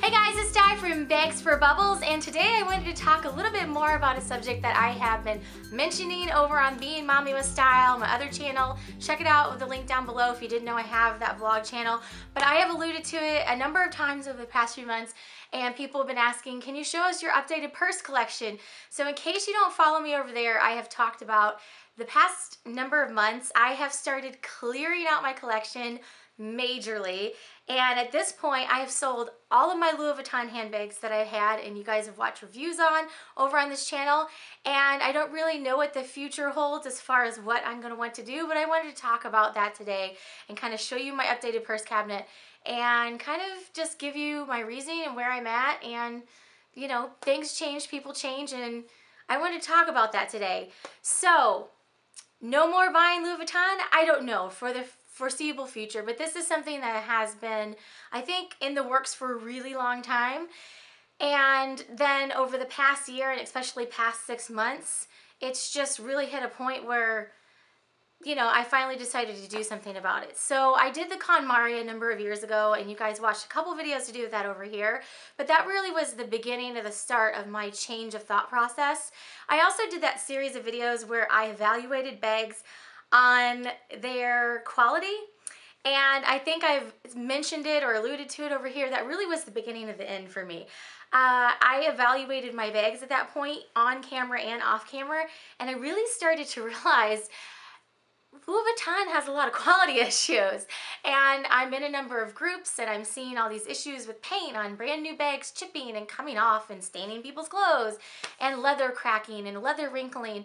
Hey guys, it's Di from Bags4Bubbles, and today I wanted to talk a little bit more about a subject that I have been mentioning over on Being Mommy with Style, my other channel. Check it out with the link down below if you didn't know I have that vlog channel. But I have alluded to it a number of times over the past few months, and people have been asking, can you show us your updated purse collection? So in case you don't follow me over there, I have talked about the past number of months, I have started clearing out my collection majorly, and at this point I have sold all of my Louis Vuitton handbags that I had and you guys have watched reviews on over on this channel, and I don't really know what the future holds as far as what I'm going to want to do, but I wanted to talk about that today and kind of show you my updated purse cabinet and kind of just give you my reasoning and where I'm at. And you know, things change, people change, and I want to talk about that today. So no more buying Louis Vuitton? I don't know for the foreseeable future, but this is something that has been, I think, in the works for a really long time. And then over the past year, and especially past 6 months, it's just really hit a point where, you know, I finally decided to do something about it. So I did the KonMari a number of years ago, and you guys watched a couple videos to do with that over here, but that really was the beginning of the start of my change of thought process. I also did that series of videos where I evaluated bags on their quality, and I think I've mentioned it or alluded to it over here. That really was the beginning of the end for me. I evaluated my bags at that point on camera and off camera, and I really started to realize Louis Vuitton has a lot of quality issues, and I'm in a number of groups and I'm seeing all these issues with paint on brand new bags chipping and coming off and staining people's clothes and leather cracking and leather wrinkling.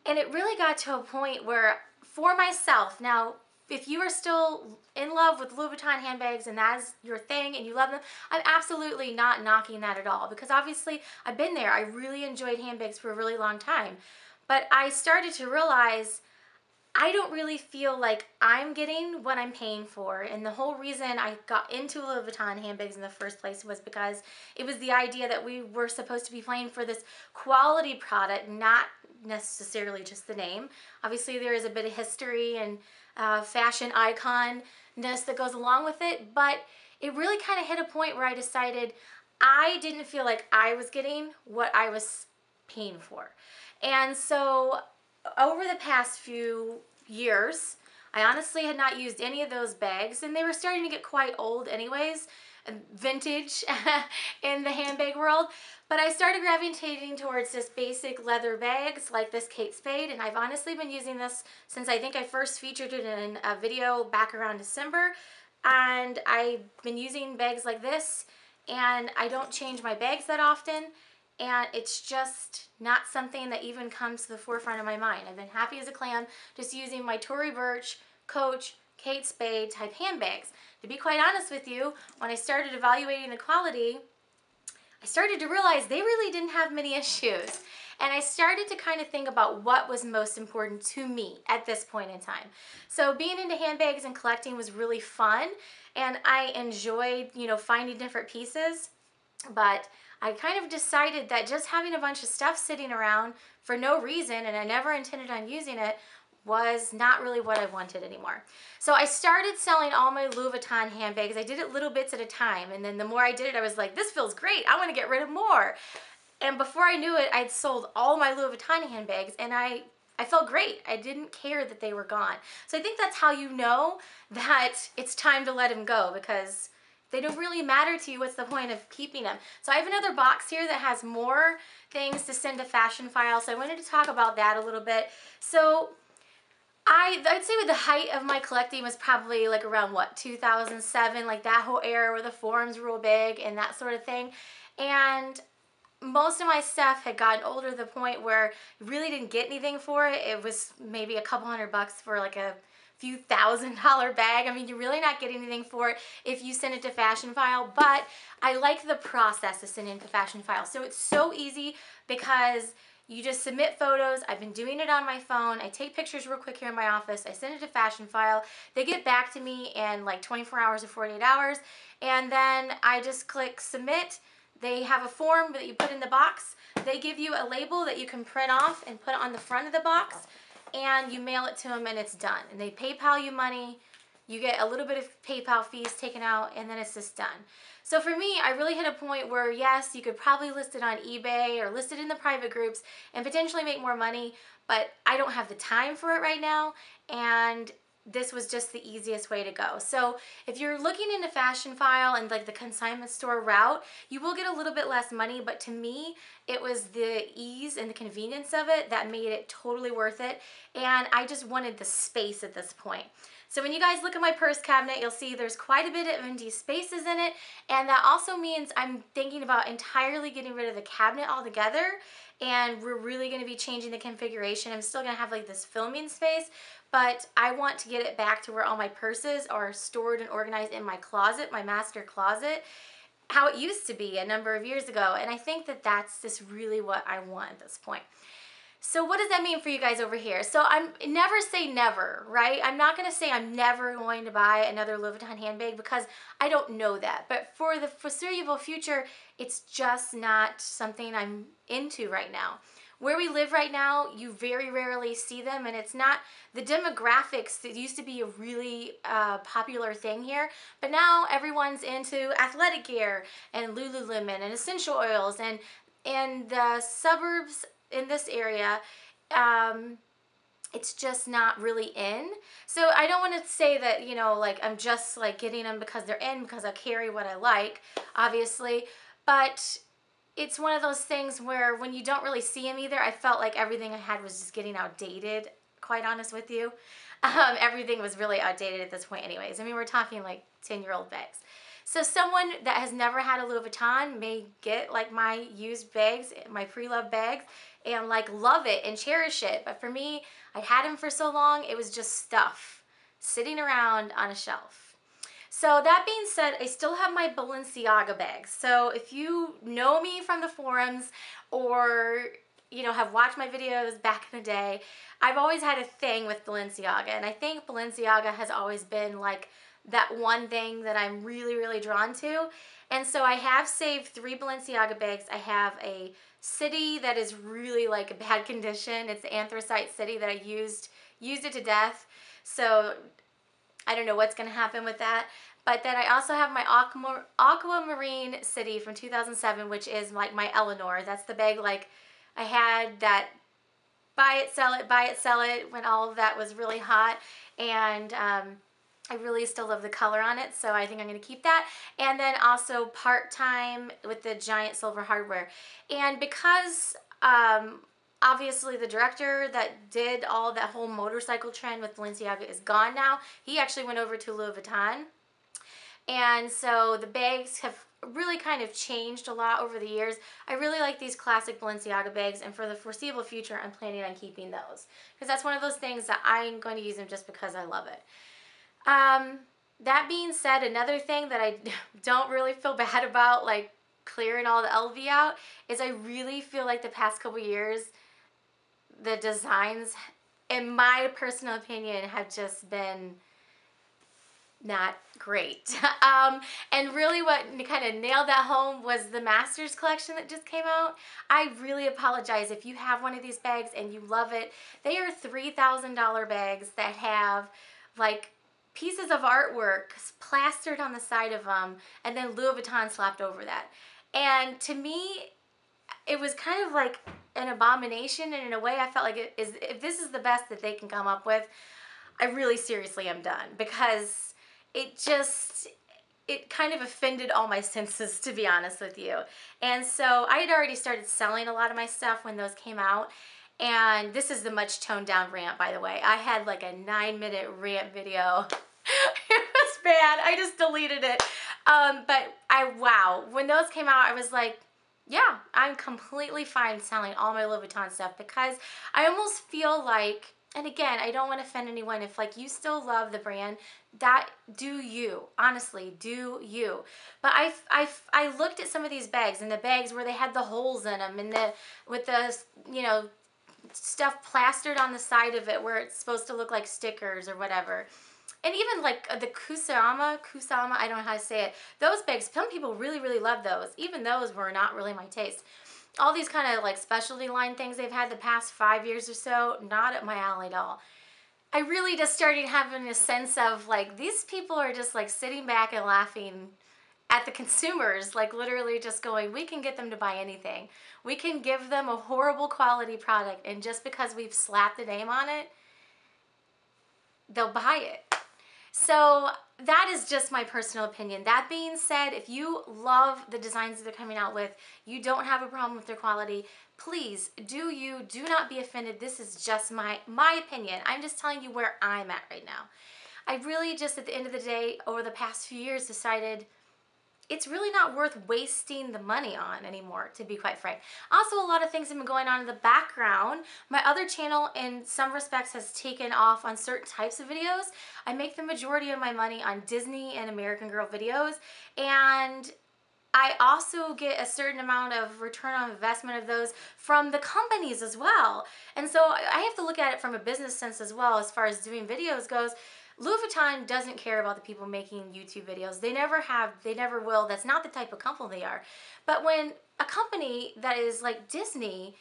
And it really got to a point where, for myself, now if you are still in love with Louis Vuitton handbags and that's your thing and you love them, I'm absolutely not knocking that at all, because obviously I've been there. I really enjoyed handbags for a really long time. But I started to realize I don't really feel like I'm getting what I'm paying for, and the whole reason I got into Louis Vuitton handbags in the first place was because it was the idea that we were supposed to be paying for this quality product, not necessarily just the name. Obviously there is a bit of history and fashion iconness that goes along with it, but it really kind of hit a point where I decided I didn't feel like I was getting what I was paying for. And so over the past few years, I honestly had not used any of those bags, and they were starting to get quite old anyways, vintage in the handbag world. But I started gravitating towards just basic leather bags like this Kate Spade, and I've honestly been using this since I think I first featured it in a video back around December. And I've been using bags like this, and I don't change my bags that often. And it's just not something that even comes to the forefront of my mind. I've been happy as a clam just using my Tory Burch, Coach, Kate Spade type handbags. To be quite honest with you, when I started evaluating the quality, I started to realize they really didn't have many issues. And I started to kind of think about what was most important to me at this point in time. So being into handbags and collecting was really fun, and I enjoyed, you know, finding different pieces. But I kind of decided that just having a bunch of stuff sitting around for no reason, and I never intended on using it, was not really what I wanted anymore. So I started selling all my Louis Vuitton handbags. I did it little bits at a time, and then the more I did it, I was like, this feels great. I want to get rid of more. And before I knew it, I'd sold all my Louis Vuitton handbags, and I felt great. I didn't care that they were gone. So I think that's how you know that it's time to let them go, because they don't really matter to you. What's the point of keeping them? So I have another box here that has more things to send to Fashionphile, so I wanted to talk about that a little bit. So I'd say with the height of my collecting was probably like around, what, 2007, like that whole era where the forums were real big and that sort of thing. And most of my stuff had gotten older to the point where you really didn't get anything for it. It was maybe a couple $100 for like a few $1,000 bag. I mean, you're really not getting anything for it if you send it to Fashionphile, but I like the process of sending it to Fashionphile. So it's so easy because you just submit photos. I've been doing it on my phone. I take pictures real quick here in my office. I send it to Fashionphile. They get back to me in like 24 hours or 48 hours, and then I just click submit. They have a form that you put in the box. They give you a label that you can print off and put on the front of the box, and you mail it to them and it's done. And they PayPal you money. You get a little bit of PayPal fees taken out, and then it's just done. So for me, I really hit a point where, yes, you could probably list it on eBay or list it in the private groups and potentially make more money, but I don't have the time for it right now, and this was just the easiest way to go. So if you're looking into Fashionphile and like the consignment store route, you will get a little bit less money, but to me, it was the ease and the convenience of it that made it totally worth it, and I just wanted the space at this point. So when you guys look at my purse cabinet, you'll see there's quite a bit of empty spaces in it, and that also means I'm thinking about entirely getting rid of the cabinet altogether, and we're really going to be changing the configuration. I'm still going to have like this filming space, but I want to get it back to where all my purses are stored and organized in my closet, my master closet, how it used to be a number of years ago, and I think that that's just really what I want at this point. So what does that mean for you guys over here? So I'm never say never, right? I'm not going to say I'm never going to buy another Louis Vuitton handbag because I don't know that. But for the foreseeable future, it's just not something I'm into right now. Where we live right now, you very rarely see them, and it's not the demographics that used to be a really popular thing here, but now everyone's into athletic gear and Lululemon and essential oils, and the suburbs in this area, it's just not really in. So I don't want to say that, you know, like I'm just like getting them because they're in, because I carry what I like, obviously, but it's one of those things where when you don't really see them either, I felt like everything I had was just getting outdated, quite honest with you. Everything was really outdated at this point anyways. I mean, we're talking like 10-year-old bags. So someone that has never had a Louis Vuitton may get like my used bags, my pre-loved bags, and like love it and cherish it. But for me, I had them for so long, it was just stuff sitting around on a shelf. So that being said, I still have my Balenciaga bags. So if you know me from the forums or, you know, have watched my videos back in the day, I've always had a thing with Balenciaga. And I think Balenciaga has always been like that one thing that I'm really, really drawn to. And so I have saved 3 Balenciaga bags. I have a city that is really like a bad condition. It's the anthracite city that I used it to death. So I don't know what's going to happen with that. But then I also have my aquamarine city from 2007, which is like my Eleanor. That's the bag like I had that buy it, sell it when all of that was really hot. And I really still love the color on it, so I think I'm going to keep that. And then also part-time with the giant silver hardware. And because obviously the director that did all that whole motorcycle trend with Balenciaga is gone now, he actually went over to Louis Vuitton. And so the bags have really kind of changed a lot over the years. I really like these classic Balenciaga bags, and for the foreseeable future, I'm planning on keeping those. Because that's one of those things that I'm going to use them just because I love it. That being said, another thing that I don't really feel bad about, like clearing all the LV out, is I really feel like the past couple years, the designs, in my personal opinion, have just been not great. And really what kind of nailed that home was the Masters collection that just came out. I really apologize if you have one of these bags and you love it. They are $3,000 bags that have like pieces of artwork plastered on the side of them, and then Louis Vuitton slapped over that. And to me, it was kind of like an abomination, and in a way I felt like if this is the best that they can come up with, I really seriously am done, because it kind of offended all my senses, to be honest with you. And so I had already started selling a lot of my stuff when those came out. And this is the much toned down rant, by the way. I had like a 9-minute rant video. It was bad. I just deleted it. But wow, when those came out, I was like, yeah, I'm completely fine selling all my Louis Vuitton stuff, because I almost feel like, and again, I don't want to offend anyone, if like you still love the brand, that do you, honestly, do you. But I looked at some of these bags, and the bags where they had the holes in them, and with the, you know, stuff plastered on the side of it where it's supposed to look like stickers or whatever. And even like the Kusama, I don't know how to say it. Those bags, some people really, really love those. Even those were not really my taste. All these kind of like specialty line things they've had the past 5 years or so, not at my alley at all. I really just started having a sense of like, these people are just like sitting back and laughing at the consumers, like literally just going, we can get them to buy anything. We can give them a horrible quality product, and just because we've slapped the name on it, they'll buy it. So that is just my personal opinion. That being said, if you love the designs that they're coming out with, you don't have a problem with their quality, please do not be offended. This is just my opinion. I'm just telling you where I'm at right now. I really just, at the end of the day, over the past few years, decided it's really not worth wasting the money on anymore, to be quite frank. Also, a lot of things have been going on in the background. My other channel, in some respects, has taken off on certain types of videos. I make the majority of my money on Disney and American Girl videos, and I also get a certain amount of return on investment of those from the companies as well. And so I have to look at it from a business sense as well, as far as doing videos goes. Louis Vuitton doesn't care about the people making YouTube videos. They never have, they never will. That's not the type of company they are. But when a company that is like Disney,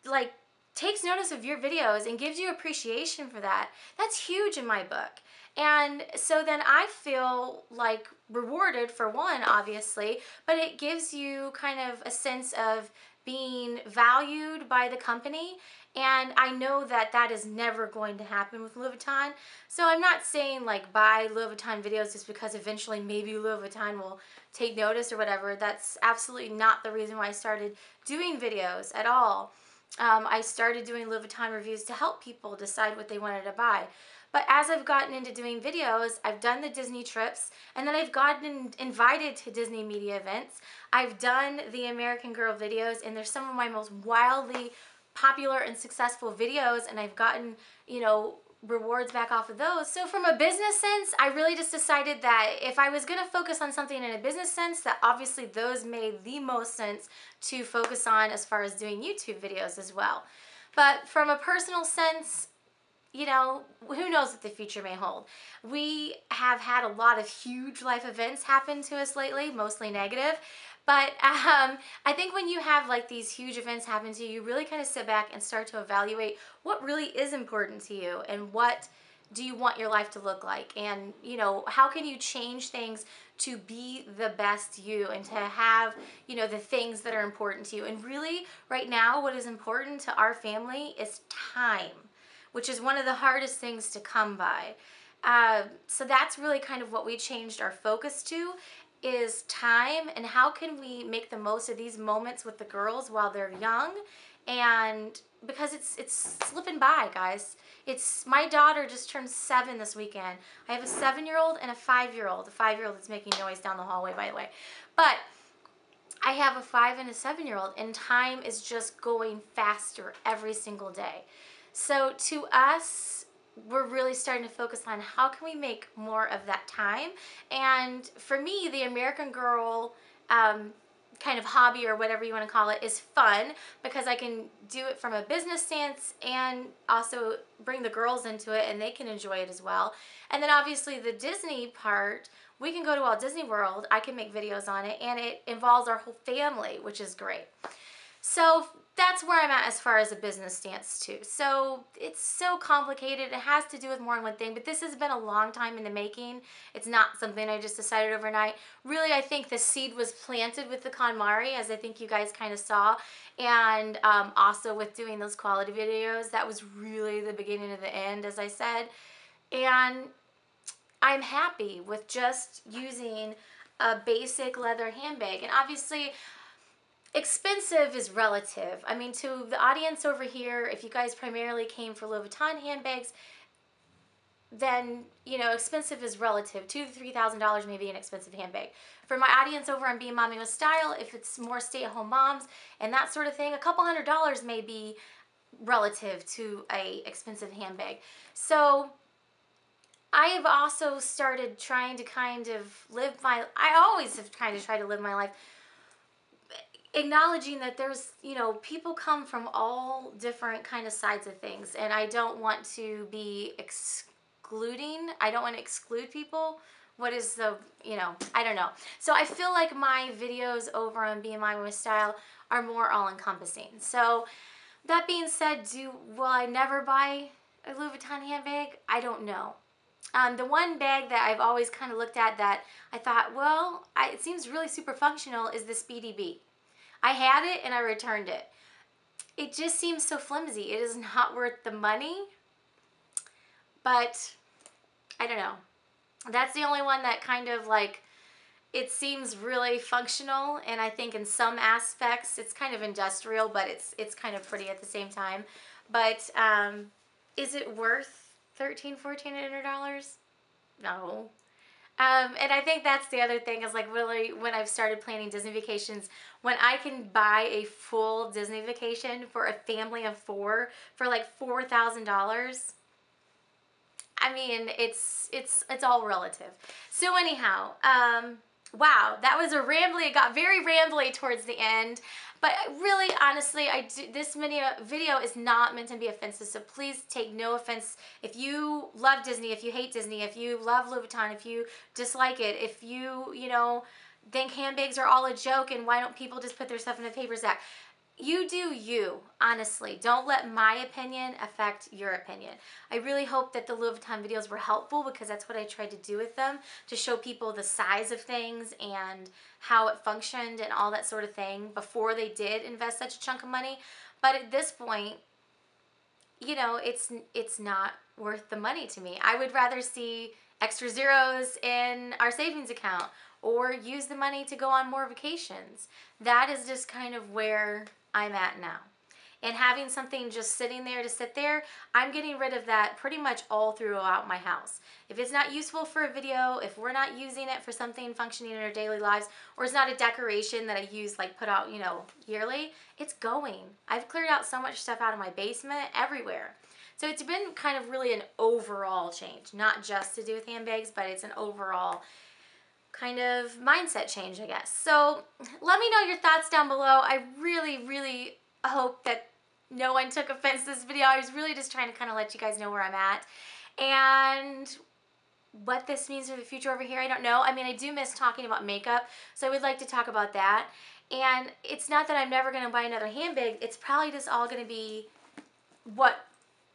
like, takes notice of your videos and gives you appreciation for that, that's huge in my book. And so then I feel like rewarded, for one, obviously, but it gives you kind of a sense of being valued by the company. And I know that that is never going to happen with Louis Vuitton. So I'm not saying like buy Louis Vuitton videos just because eventually maybe Louis Vuitton will take notice or whatever. That's absolutely not the reason why I started doing videos at all. I started doing Louis Vuitton reviews to help people decide what they wanted to buy. But as I've gotten into doing videos, I've done the Disney trips, and then I've gotten invited to Disney media events. I've done the American Girl videos, and they're some of my most wildly popular and successful videos, and I've gotten, you know, rewards back off of those. So from a business sense, I really just decided that if I was going to focus on something in a business sense, that obviously those made the most sense to focus on as far as doing YouTube videos as well. But from a personal sense, you know, who knows what the future may hold. We have had a lot of huge life events happen to us lately, mostly negative. But I think when you have like these huge events happen to you, you really kind of sit back and start to evaluate what really is important to you, and what do you want your life to look like, and you know, how can you change things to be the best you, and to have, you know, the things that are important to you. And really right now what is important to our family is time, which is one of the hardest things to come by. So that's really kind of what we changed our focus to, is time, and how can we make the most of these moments with the girls while they're young. And because it's slipping by, guys. It's, my daughter just turned 7 this weekend. I have a 7-year-old and a 5-year-old. The 5-year-old is making noise down the hallway, by the way. But I have a 5 and a 7-year-old, and time is just going faster every single day. So to us, we're really starting to focus on how can we make more of that time. And for me, the American Girl kind of hobby, or whatever you want to call it, is fun because I can do it from a business stance and also bring the girls into it, and they can enjoy it as well. And then obviously the Disney part, we can go to Walt Disney World, I can make videos on it, and it involves our whole family, which is great. So that's where I'm at as far as a business stance too. So it's so complicated. It has to do with more than one thing, but this has been a long time in the making. It's not something I just decided overnight. Really, I think the seed was planted with the KonMari, as I think you guys kind of saw, and also with doing those quality videos. That was really the beginning of the end, as I said. And I'm happy with just using a basic leather handbag. And obviously, expensive is relative. I mean, to the audience over here, if you guys primarily came for Louis Vuitton handbags, then, you know, expensive is relative. $2,000 to $3,000 may be an expensive handbag. For my audience over on Being Mommy with Style, if it's more stay-at-home moms and that sort of thing, a couple $100s may be relative to a expensive handbag. So I have also started trying to kind of live my, I always have kind of tried to live my life acknowledging that there's, you know, people come from all different kind of sides of things, and I don't want to be excluding. I don't want to exclude people. What is the, you know, I don't know. So I feel like my videos over on Being Mommy with Style are more all-encompassing. So that being said, will I never buy a Louis Vuitton handbag? I don't know. The one bag that I've always kind of looked at that I thought, well, it seems really super functional is the Speedy Bee. I had it and I returned it. It just seems so flimsy. It is not worth the money, but I don't know. That's the only one that kind of like, it seems really functional, and I think in some aspects it's kind of industrial, but it's kind of pretty at the same time. But is it worth $1,400-$1,400? No. And I think that's the other thing is like really when I've started planning Disney vacations, when I can buy a full Disney vacation for a family of 4 for like $4,000. I mean, it's all relative. So anyhow, wow, that was a rambly. It got very rambly towards the end. But really, honestly, this video is not meant to be offensive, so please take no offense. If you love Disney, if you hate Disney, if you love Louis Vuitton, if you dislike it, if you know, think handbags are all a joke and why don't people just put their stuff in a paper sack? You do you, honestly. Don't let my opinion affect your opinion. I really hope that the Louis Vuitton videos were helpful because that's what I tried to do with them, to show people the size of things and how it functioned and all that sort of thing before they did invest such a chunk of money. But at this point, you know, it's not worth the money to me. I would rather see extra zeros in our savings account or use the money to go on more vacations. That is just kind of where I'm at now. And having something just sitting there to sit there, I'm getting rid of that pretty much all throughout my house. If it's not useful for a video, if we're not using it for something functioning in our daily lives, or it's not a decoration that I use, like put out, you know, yearly, it's going. I've cleared out so much stuff out of my basement, everywhere. So it's been kind of really an overall change, not just to do with handbags, but it's an overall kind of mindset change, I guess. So let me know your thoughts down below. I really, really hope that no one took offense to this video. I was really just trying to kind of let you guys know where I'm at. And what this means for the future over here, I don't know. I mean, I do miss talking about makeup, so I would like to talk about that. And it's not that I'm never going to buy another handbag. It's probably just all going to be what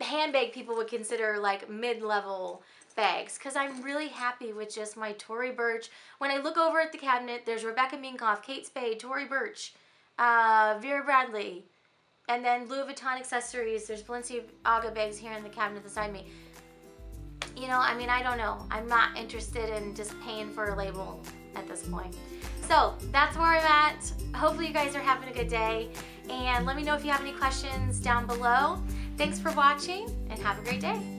handbag people would consider like mid-level bags, because I'm really happy with just my Tory Burch. When I look over at the cabinet, there's Rebecca Minkoff, Kate Spade, Tory Burch, Vera Bradley, and then Louis Vuitton accessories. There's Balenciaga bags here in the cabinet beside me. You know, I mean, I don't know. I'm not interested in just paying for a label at this point. So that's where I'm at. Hopefully you guys are having a good day, and let me know if you have any questions down below. Thanks for watching, and have a great day.